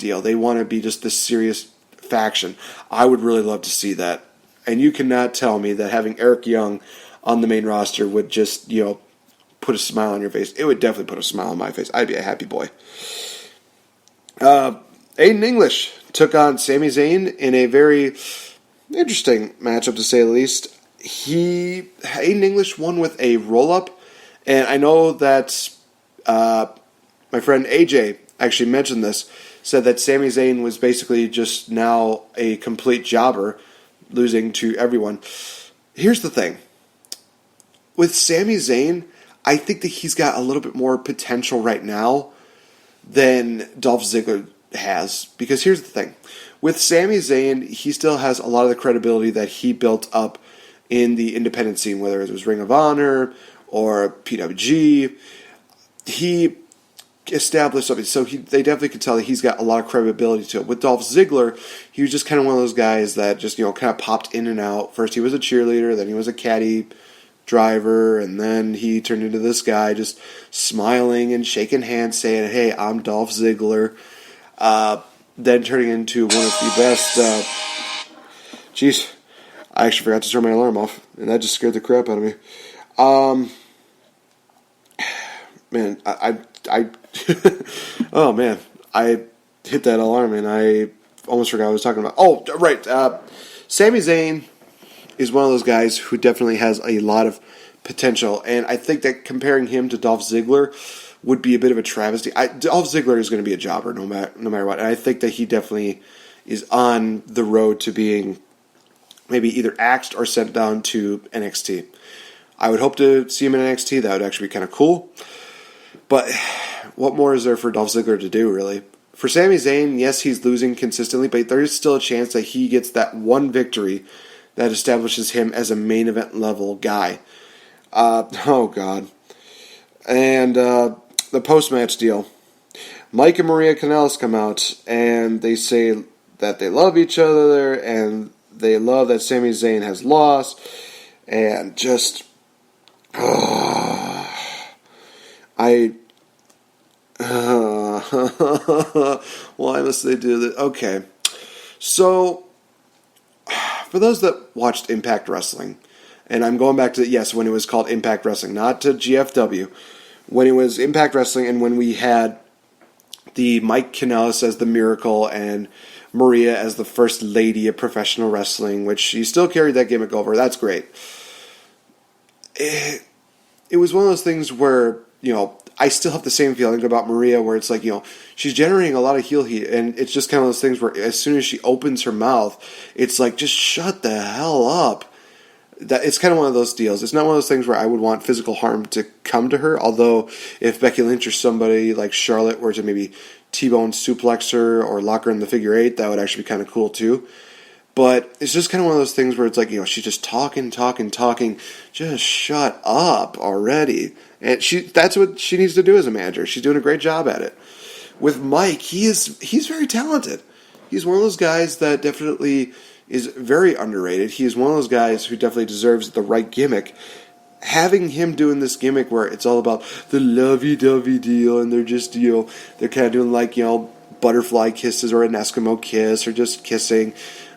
deal. They want to be just this serious faction. I would really love to see that. And you cannot tell me that having Eric Young on the main roster would just, put a smile on your face. It would definitely put a smile on my face. I'd be a happy boy. Aiden English took on Sami Zayn in a very interesting matchup, to say the least. Aiden English won with a roll-up, and I know that my friend AJ actually mentioned this, said that Sami Zayn was basically just now a complete jobber, losing to everyone. Here's the thing. With Sami Zayn, I think that he's got a little bit more potential right now than Dolph Ziggler has. Because here's the thing. With Sami Zayn, he still has a lot of the credibility that he built up in the independent scene, whether it was Ring of Honor or PWG. He established something, so they definitely could tell that he's got a lot of credibility to it. With Dolph Ziggler, he was just kind of one of those guys that just, kind of popped in and out. First he was a cheerleader, then he was a caddy driver, and then he turned into this guy just smiling and shaking hands saying, "Hey, I'm Dolph Ziggler." Then turning into one of the best... Jeez, I actually forgot to turn my alarm off, and that just scared the crap out of me. Man, I oh man, I hit that alarm and I almost forgot what I was talking about. Oh, right, Sami Zayn is one of those guys who definitely has a lot of potential, and I think that comparing him to Dolph Ziggler would be a bit of a travesty. Dolph Ziggler is going to be a jobber no matter what, and I think that he definitely is on the road to being maybe either axed or sent down to NXT. I would hope to see him in NXT. That would actually be kind of cool. But what more is there for Dolph Ziggler to do, really? For Sami Zayn, yes, he's losing consistently, but there is still a chance that he gets that one victory that establishes him as a main event level guy. Oh, God. And the post-match deal. Mike and Maria Kanellis come out, and they say that they love each other, and they love that Sami Zayn has lost, and just... why must they do that? Okay. So, for those that watched Impact Wrestling, and I'm going back to, yes, when it was called Impact Wrestling, not to GFW, when it was Impact Wrestling and when we had the Mike Kanellis as the Miracle and Maria as the First Lady of Professional Wrestling, which she still carried that gimmick over. That's great. It was one of those things where, I still have the same feeling about Maria where it's like, she's generating a lot of heel heat, and it's just kind of those things where as soon as she opens her mouth, it's like, just shut the hell up. It's kind of one of those deals. It's not one of those things where I would want physical harm to come to her, although if Becky Lynch or somebody like Charlotte were to maybe T-bone suplex her or lock her in the figure eight, that would actually be kind of cool too. But it's just kind of one of those things where it's like, she's just talking. Just shut up already. And that's what she needs to do as a manager. She's doing a great job at it. With Mike, he's very talented. He's one of those guys that definitely is very underrated. He is one of those guys who definitely deserves the right gimmick. Having him doing this gimmick where it's all about the lovey-dovey deal, and they're just, they're kind of doing like, butterfly kisses or an Eskimo kiss or just kissing.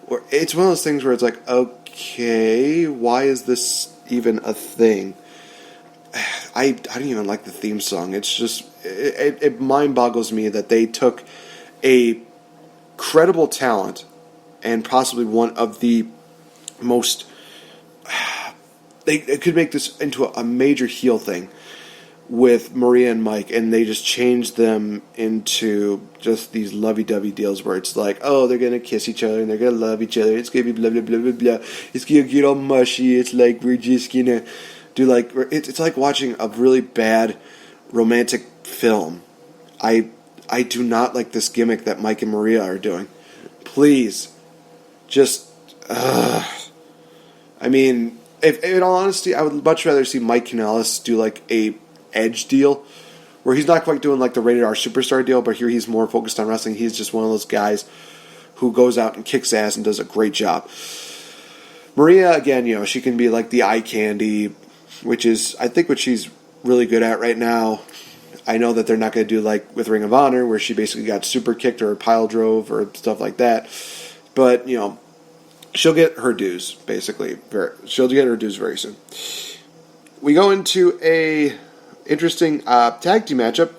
Or it's one of those things where it's like, okay, why is this even a thing? I don't even like the theme song. It's just, it mind boggles me that they took a credible talent and possibly one of the most, they could make this into a major heel thing with Maria and Mike, and they just changed them into just these lovey-dovey deals where it's like, oh, they're going to kiss each other and they're going to love each other. It's going to be blah, blah, blah, blah, blah. It's going to get all mushy. It's like we're just going to do like... It's like watching a really bad romantic film. I do not like this gimmick that Mike and Maria are doing. Please. Just... I mean, if, in all honesty, I would much rather see Mike Kanellis do like a Edge deal, where he's not quite doing like the rated R superstar deal, but here he's more focused on wrestling. He's just one of those guys who goes out and kicks ass and does a great job. Maria, again, she can be like the eye candy, which is, I think, what she's really good at right now. I know that they're not going to do like with Ring of Honor, where she basically got super kicked or pile drove or stuff like that. But, she'll get her dues, basically. She'll get her dues very soon. We go into a interesting tag team matchup,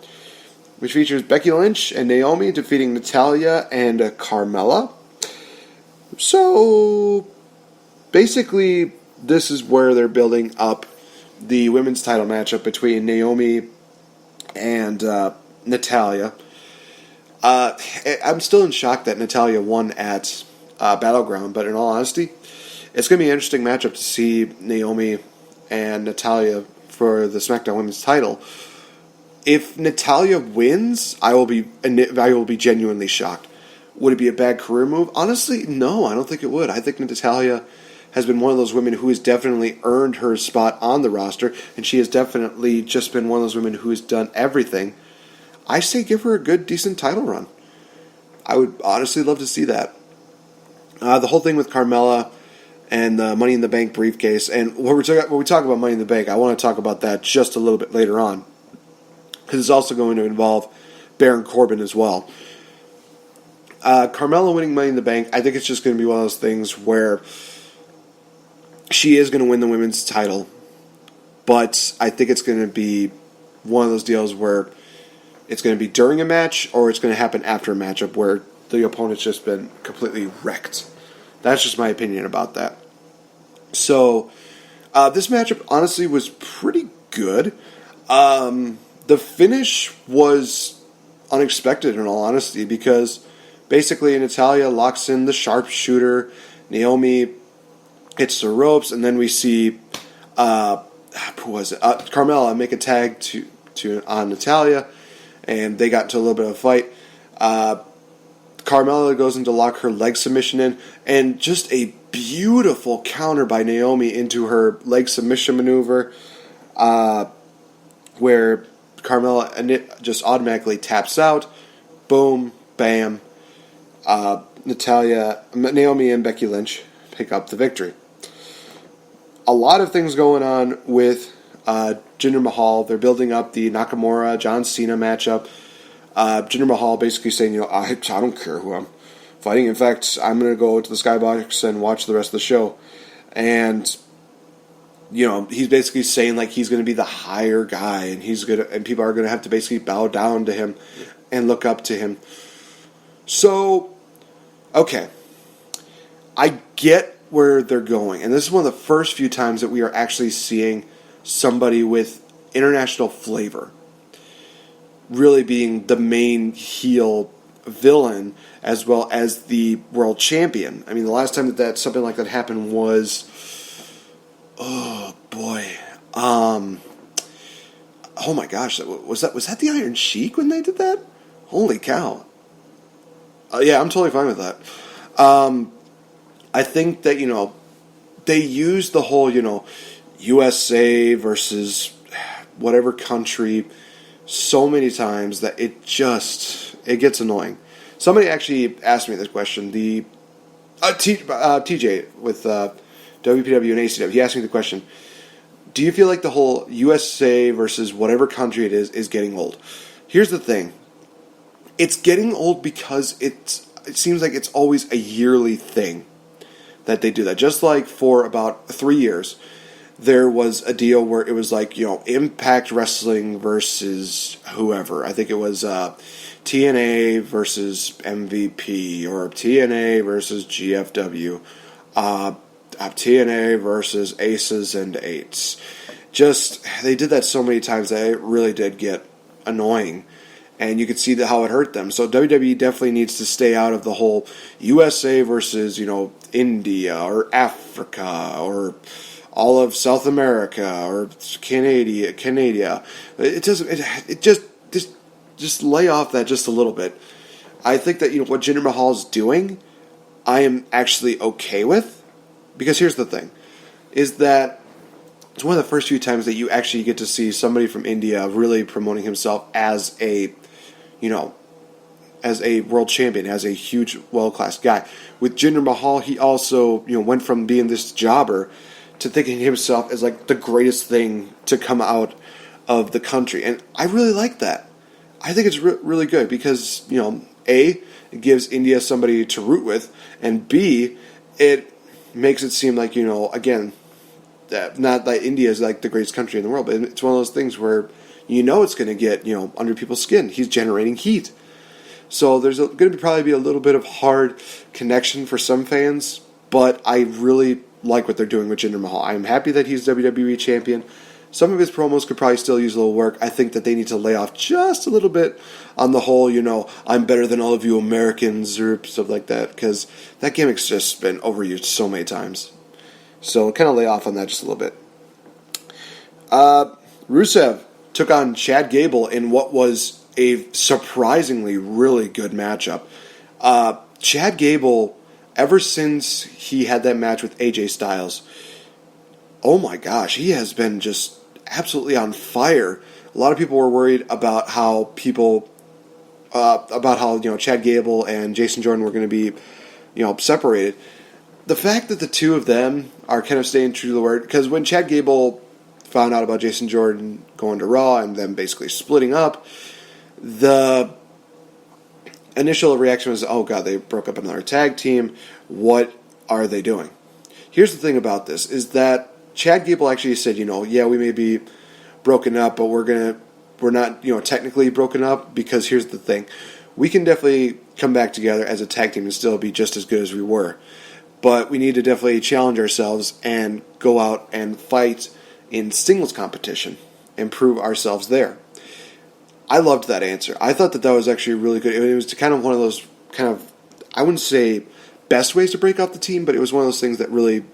which features Becky Lynch and Naomi defeating Natalya and Carmella. So, basically, this is where they're building up the women's title matchup between Naomi and Natalya. I'm still in shock that Natalya won at Battleground, but in all honesty, it's going to be an interesting matchup to see Naomi and Natalya for the SmackDown Women's title. If Natalya wins, I will be genuinely shocked. Would it be a bad career move? Honestly, no, I don't think it would. I think Natalya has been one of those women who has definitely earned her spot on the roster, and she has definitely just been one of those women who has done everything. I say give her a good, decent title run. I would honestly love to see that. The whole thing with Carmella and the Money in the Bank briefcase, and when we talk about Money in the Bank, I want to talk about that just a little bit later on, because it's also going to involve Baron Corbin as well. Carmella winning Money in the Bank, I think it's just going to be one of those things where she is going to win the women's title, but I think it's going to be one of those deals where it's going to be during a match or it's going to happen after a matchup where the opponent's just been completely wrecked. That's just my opinion about that. So, this matchup honestly was pretty good. The finish was unexpected in all honesty, because basically Natalya locks in the sharpshooter, Naomi hits the ropes, and then we see Carmella make a tag on Natalya, and they got into a little bit of a fight. Carmella goes in to lock her leg submission in, and just a beautiful counter by Naomi into her leg submission maneuver, where Carmella just automatically taps out. Boom, bam. Naomi and Becky Lynch pick up the victory. A lot of things going on with Jinder Mahal. They're building up the Nakamura John Cena matchup. Jinder Mahal basically saying, I don't care who I'm fighting. In fact, I'm going to go to the skybox and watch the rest of the show. And he's basically saying like he's going to be the higher guy, and and people are going to have to basically bow down to him and look up to him. So, okay, I get where they're going, and this is one of the first few times that we are actually seeing somebody with international flavor really being the main heel villain as well as the world champion. I mean, the last time that something like that happened was, oh boy, oh my gosh, was that the Iron Sheik when they did that? Holy cow! Yeah, I'm totally fine with that. I think that they used the whole USA versus whatever country so many times that it gets annoying. Somebody actually asked me this question. The TJ with WPW and ACW, he asked me the question: do you feel like the whole USA versus whatever country it is getting old? Here's the thing: it's getting old because it seems like it's always a yearly thing that they do that. Just like for about 3 years, there was a deal where it was like, Impact Wrestling versus whoever. I think it was TNA versus MVP, or TNA versus GFW, TNA versus Aces and Eights. They did that so many times that it really did get annoying. And you could see how it hurt them. So WWE definitely needs to stay out of the whole USA versus, India or Africa or all of South America or Canada. It just lay off that just a little bit. I think that what Jinder Mahal is doing, I am actually okay with, because here's the thing, is that it's one of the first few times that you actually get to see somebody from India really promoting himself as a world champion, as a huge, world-class guy. With Jinder Mahal, he also, went from being this jobber to thinking himself as like the greatest thing to come out of the country. And I really like that. I think it's really good because, A, it gives India somebody to root with, and B, it makes it seem like, again, not that India is like the greatest country in the world, but it's one of those things where it's going to get, under people's skin. He's generating heat. So there's going to probably be a little bit of hard connection for some fans, but I really like what they're doing with Jinder Mahal. I'm happy that he's WWE champion. Some of his promos could probably still use a little work. I think that they need to lay off just a little bit on the whole, I'm better than all of you Americans or stuff like that, because that gimmick's just been overused so many times. So kind of lay off on that just a little bit. Rusev took on Chad Gable in what was a surprisingly really good matchup. Chad Gable, ever since he had that match with AJ Styles, oh my gosh, he has been just absolutely on fire. A lot of people were worried about how Chad Gable and Jason Jordan were going to be, separated. The fact that the two of them are kind of staying true to the word, because when Chad Gable found out about Jason Jordan going to Raw and them basically splitting up, the initial reaction was, oh god, they broke up another tag team. What are they doing? Here's the thing about this, is that Chad Gable actually said, yeah, we may be broken up, but we're not, technically broken up, because here's the thing. We can definitely come back together as a tag team and still be just as good as we were. But we need to definitely challenge ourselves and go out and fight in singles competition and prove ourselves there. I loved that answer. I thought that was actually really good. It was kind of one of those I wouldn't say best ways to break up the team, but it was one of those things that really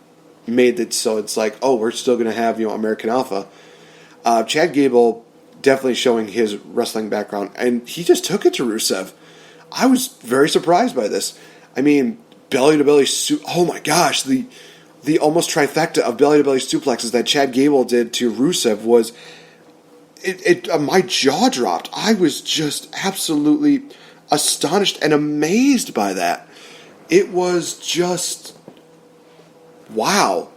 made it so it's like, oh, we're still going to have, American Alpha. Chad Gable definitely showing his wrestling background, and he just took it to Rusev. I was very surprised by this. I mean, belly-to-belly oh my gosh, the almost trifecta of belly-to-belly suplexes that Chad Gable did to Rusev was, my jaw dropped. I was just absolutely astonished and amazed by that. It was just, wow.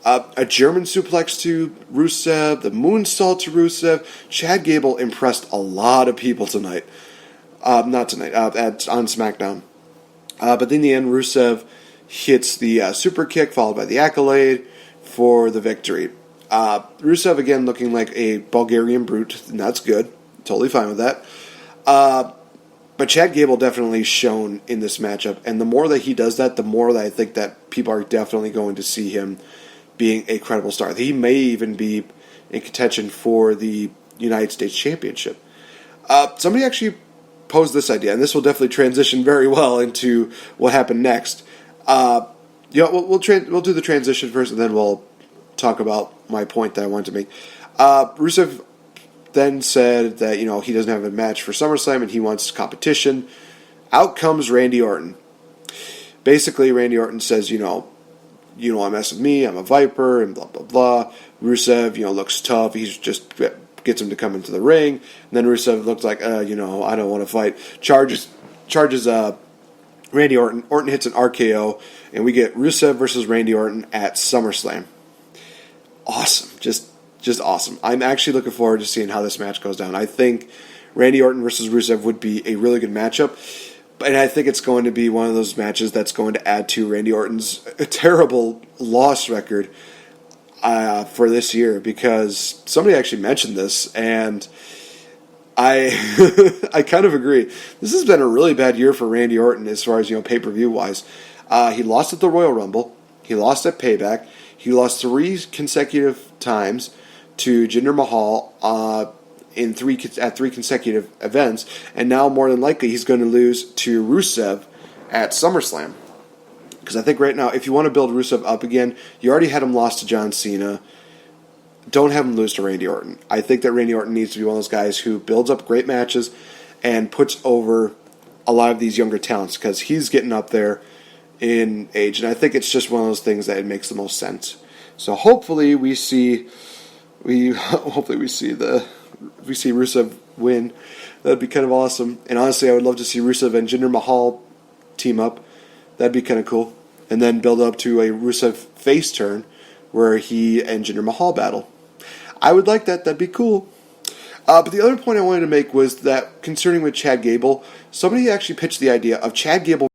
A German suplex to Rusev, the moonsault to Rusev. Chad Gable impressed a lot of people tonight. Not tonight, on SmackDown. But in the end, Rusev hits the super kick, followed by the accolade for the victory. Rusev, again, looking like a Bulgarian brute, and that's good. Totally fine with that. But Chad Gable definitely shone in this matchup, and the more that he does that, the more that I think that people are definitely going to see him being a credible star. He may even be in contention for the United States Championship. Somebody actually posed this idea, and this will definitely transition very well into what happened next. We'll do the transition first, and then we'll talk about my point that I wanted to make. Rusev then said that he doesn't have a match for SummerSlam and he wants competition. Out comes Randy Orton. Basically, Randy Orton says, you don't want to mess with me, I'm a Viper, and blah, blah, blah. Rusev, looks tough. He just gets him to come into the ring. And then Rusev looks like, I don't want to fight. Charges Randy Orton. Orton hits an RKO, and we get Rusev versus Randy Orton at SummerSlam. Awesome. Just awesome. I'm actually looking forward to seeing how this match goes down. I think Randy Orton versus Rusev would be a really good matchup. And I think it's going to be one of those matches that's going to add to Randy Orton's terrible loss record for this year, because somebody actually mentioned this, and I I kind of agree. This has been a really bad year for Randy Orton as far as pay-per-view wise. He lost at the Royal Rumble. He lost at Payback. He lost 3 consecutive times to Jinder Mahal at 3 consecutive events, and now more than likely he's going to lose to Rusev at SummerSlam. Because I think right now, if you want to build Rusev up again, you already had him lost to John Cena. Don't have him lose to Randy Orton. I think that Randy Orton needs to be one of those guys who builds up great matches and puts over a lot of these younger talents, because he's getting up there in age, and I think it's just one of those things that it makes the most sense. So hopefully we see Rusev win. That'd be kind of awesome. And honestly, I would love to see Rusev and Jinder Mahal team up. That'd be kind of cool. And then build up to a Rusev face turn where he and Jinder Mahal battle. I would like that. That'd be cool. But the other point I wanted to make was that concerning with Chad Gable, somebody actually pitched the idea of Chad Gable